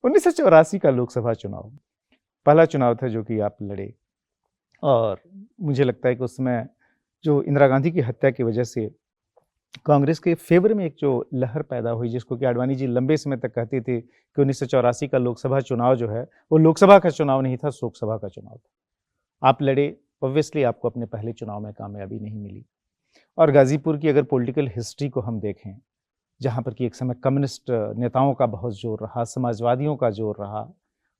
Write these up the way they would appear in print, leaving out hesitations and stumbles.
1984 का लोकसभा चुनाव पहला चुनाव था जो कि आप लड़े, और मुझे लगता है कि उसमें जो इंदिरा गांधी की हत्या की वजह से कांग्रेस के फेवर में एक जो लहर पैदा हुई, जिसको कि आडवाणी जी लंबे समय तक कहते थे कि 1984 का लोकसभा चुनाव जो है वो लोकसभा का चुनाव नहीं था, शोकसभा का चुनाव था। आप लड़े, ऑब्वियसली आपको अपने पहले चुनाव में कामयाबी नहीं मिली। और गाजीपुर की अगर पॉलिटिकल हिस्ट्री को हम देखें, जहाँ पर कि एक समय कम्युनिस्ट नेताओं का बहुत जोर रहा, समाजवादियों का जोर रहा,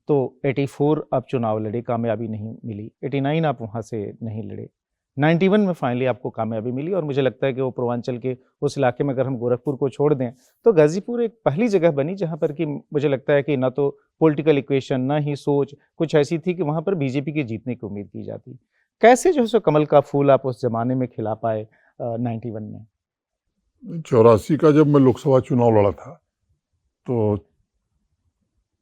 तो 84 आप चुनाव लड़े, कामयाबी नहीं मिली। 89 आप वहाँ से नहीं लड़े। 91 में फाइनली आपको कामयाबी मिली, और मुझे लगता है कि वो पूर्वांचल के उस इलाके में अगर हम गोरखपुर को छोड़ दें तो गाजीपुर एक पहली जगह बनी जहाँ पर कि मुझे लगता है कि ना तो पॉलिटिकल इक्वेशन, ना ही सोच कुछ ऐसी थी कि वहाँ पर बीजेपी के जीतने की उम्मीद की जाती। कैसे जो है सो कमल का फूल आप उस जमाने में खिला पाए 91 में? 84 का जब मैं लोकसभा चुनाव लड़ा था तो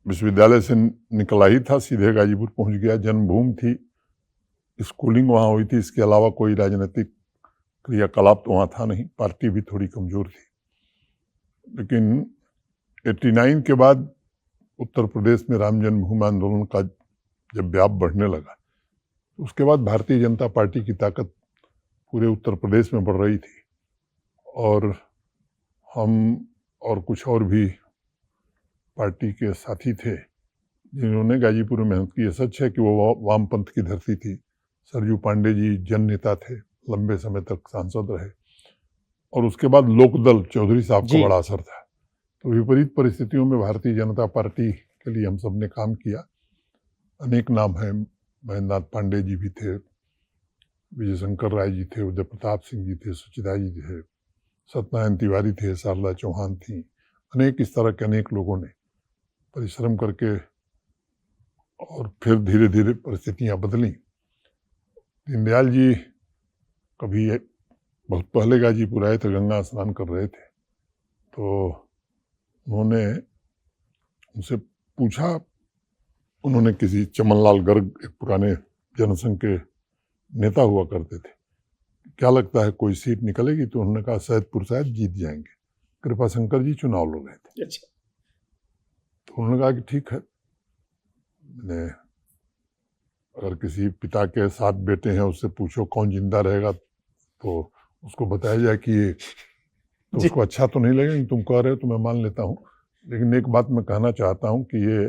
विश्वविद्यालय से निकला ही था, सीधे गाजीपुर पहुंच गया। जन्मभूमि थी, स्कूलिंग वहाँ हुई थी, इसके अलावा कोई राजनीतिक क्रियाकलाप तो वहाँ था नहीं। पार्टी भी थोड़ी कमजोर थी। लेकिन 89 के बाद उत्तर प्रदेश में राम जन्मभूमि आंदोलन का जब व्याप बढ़ने लगा, उसके बाद भारतीय जनता पार्टी की ताकत पूरे उत्तर प्रदेश में बढ़ रही थी, और हम और कुछ और भी पार्टी के साथी थे जिन्होंने गाजीपुर में मेहनत की। सच है कि वो वामपंथ की धरती थी। सरजू पांडे जी जन नेता थे, लंबे समय तक सांसद रहे, और उसके बाद लोकदल चौधरी साहब का बड़ा असर था। तो विपरीत परिस्थितियों में भारतीय जनता पार्टी के लिए हम सब ने काम किया। अनेक नाम हैं, महेंद्र नाथ पांडे जी भी थे, विजय शंकर राय जी थे, उदय प्रताप सिंह जी थे, सुचिता जी थे, सत्यनारायण तिवारी थे, शारदा चौहान थी, अनेक इस तरह के अनेक लोगों ने परिश्रम करके, और फिर धीरे धीरे परिस्थितियां बदली। दीनदयाल जी कभी बहुत पहले गाजीपुर आए थे, गंगा स्नान कर रहे थे, तो उन्होंने उनसे पूछा, उन्होंने किसी चमनलाल गर्ग, एक पुराने जनसंघ के नेता हुआ करते थे, क्या लगता है कोई सीट निकलेगी? तो उन्होंने कहा सैदपुर शायद जीत जाएंगे। कृपा शंकर जी चुनाव लड़ रहे थे। अच्छा। तो उन्होंने कहा कि ठीक है, मैंने अगर किसी पिता के 7 बेटे हैं, उससे पूछो कौन जिंदा रहेगा, तो उसको बताया जाए कि ये, तो उसको अच्छा तो नहीं लगेगा। तुम कह रहे हो तो मैं मान लेता हूँ, लेकिन एक बात मैं कहना चाहता हूँ कि ये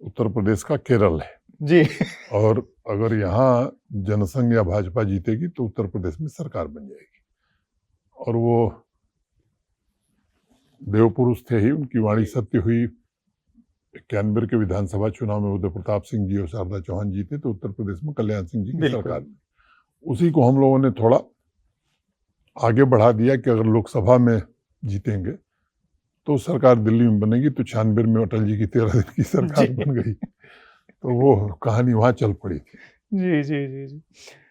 उत्तर प्रदेश का केरल है जी। और अगर यहाँ जनसंघ या भाजपा जीतेगी तो उत्तर प्रदेश में सरकार बन जाएगी। और वो देवपुरुष थे ही, उनकी वाणी सत्य हुई। 91 के विधानसभा चुनाव में उदय प्रताप सिंह जी और शारदा चौहान जीते तो उत्तर प्रदेश में कल्याण सिंह जी की सरकार में, उसी को हम लोगों ने थोड़ा आगे बढ़ा दिया कि अगर लोकसभा में जीतेंगे तो सरकार दिल्ली में बनेगी। तो 96 में अटल जी की 13 दिन की सरकार बन गई। तो वो कहानी वहां चल पड़ी थी। जी जी जी जी।